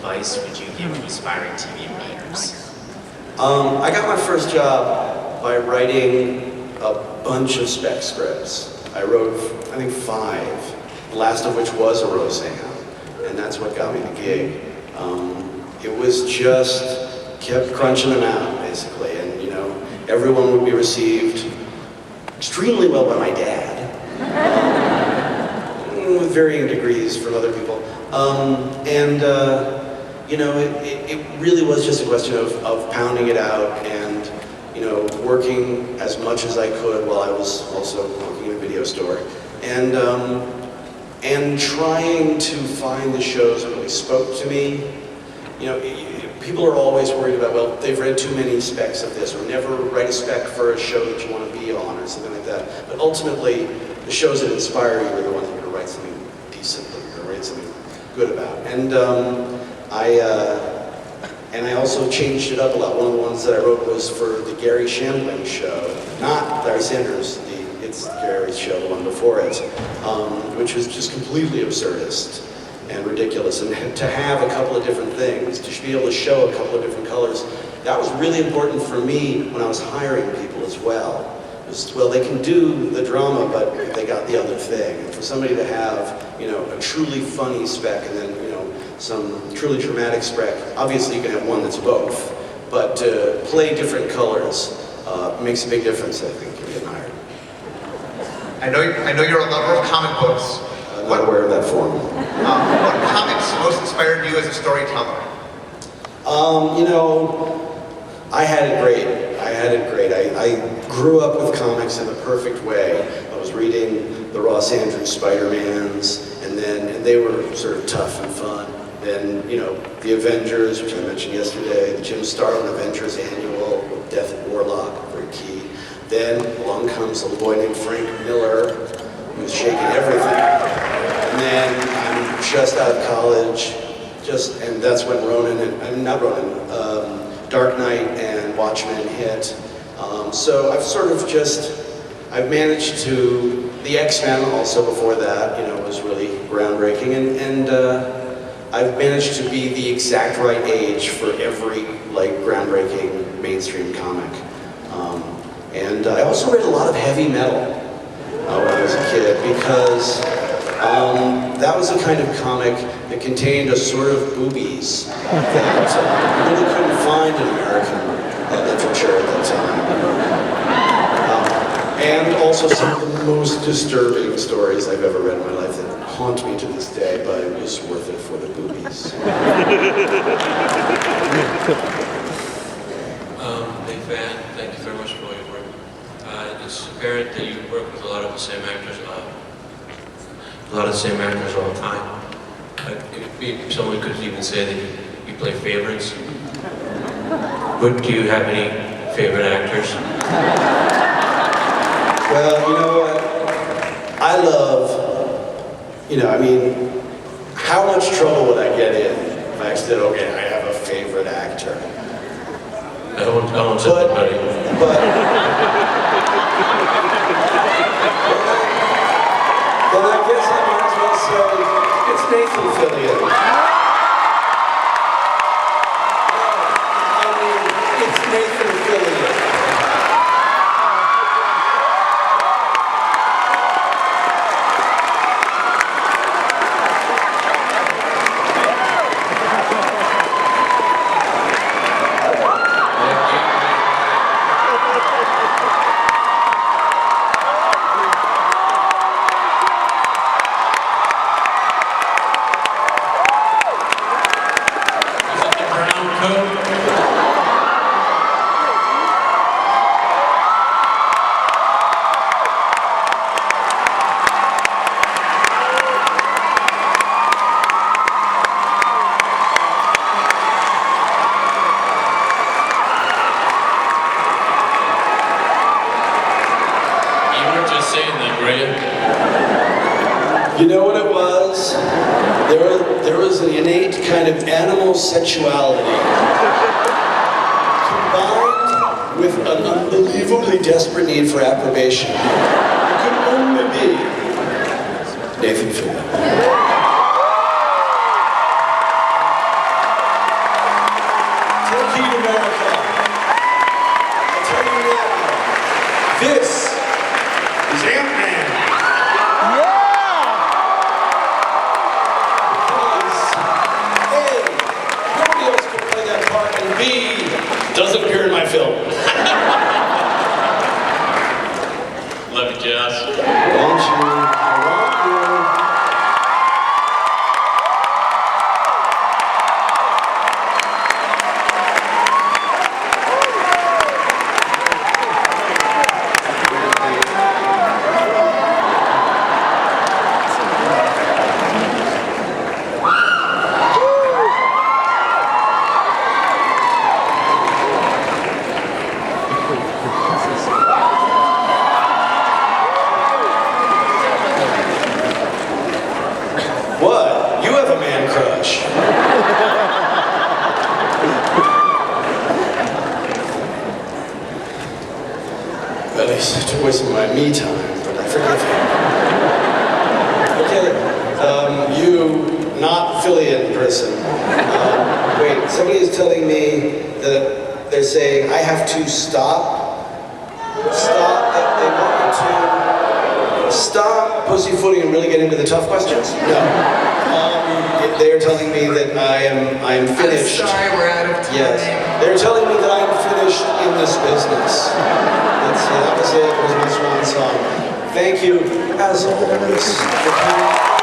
advice would you give to aspiring TV writers? I got my first job by writing a bunch of spec scripts. I wrote, I think, 5, the last of which was a Roseanne, and that's what got me the gig. It was just, kept crunching them out, basically, and you know, everyone would be received extremely well by my dad, with varying degrees from other people. You know, it really was just a question of pounding it out and, you know, working as much as I could while I was also working in a video store. And trying to find the shows that really spoke to me. You know, people are always worried about, well, they've read too many specs of this, or never write a spec for a show that you want to be on, or something like that. But ultimately, the shows that inspire you are the ones that you're going to write something decent, that you're going to write something good about. And I also changed it up a lot. One of the ones that I wrote was for the Gary Shandling show, not Larry Sanders, it's Gary's show, the one before it, which was just completely absurdist and ridiculous. And to have a couple of different things, to be able to show a couple of different colors, that was really important for me when I was hiring people as well. It was, well, they can do the drama, but they got the other thing. And for somebody to have, you know, a truly funny spec and then, you know, some truly dramatic spec, obviously you can have one that's both, but to play different colors makes a big difference, I think, in getting hired. I know you're a lover of comic books. I'm not aware of that form. What comics most inspired you as a storyteller? You know, I had it great. I grew up with comics in the perfect way. I was reading the Ross Andrews Spider-Mans, and they were sort of tough and fun. Then, you know, the Avengers, which I mentioned yesterday, the Jim Starlin Avengers Annual, with Death of Warlock, very key. Then along comes a little boy named Frank Miller, who's shaking everything. And then I'm just out of college, and that's when Dark Knight and Watchmen hit. So I've managed to, the X-Men also before that, you know, was really groundbreaking, and I've managed to be the exact right age for every, like, groundbreaking mainstream comic. And I also read a lot of heavy metal when I was a kid, because that was the kind of comic that contained a sort of boobies that you really couldn't find in American literature at the time. And also some of the most disturbing stories I've ever read in my life that haunt me to this day, but it was worth it for the boobies. Big fan, thank you very much for all your work. It's apparent that you work with a lot of the same actors all the time. Someone could even say that you play favorites. But do you have any favorite actors? Well, you know what? I love, you know, I mean, how much trouble would I get in if I said, okay, I have a favorite actor? I won't say anybody. But then I guess I might as well say it's Nathan Fillion. I mean, it's Nathan Fillion. You know what it was? There was an innate kind of animal sexuality combined with an unbelievably desperate need for approbation. It could only be Nathan Fillion. voice in my me time, but I forgive him. Okay, you not affiliate person. Wait, somebody is telling me that they're saying I have to stop. Stop. They want me to stop pussyfooting and really get into the tough questions. No. They are telling me that I am finished. I'm sorry, we're out of time. Yes. They're telling me that I'm finished in this business. That was it. It was my swan song. Thank you, as always, for coming.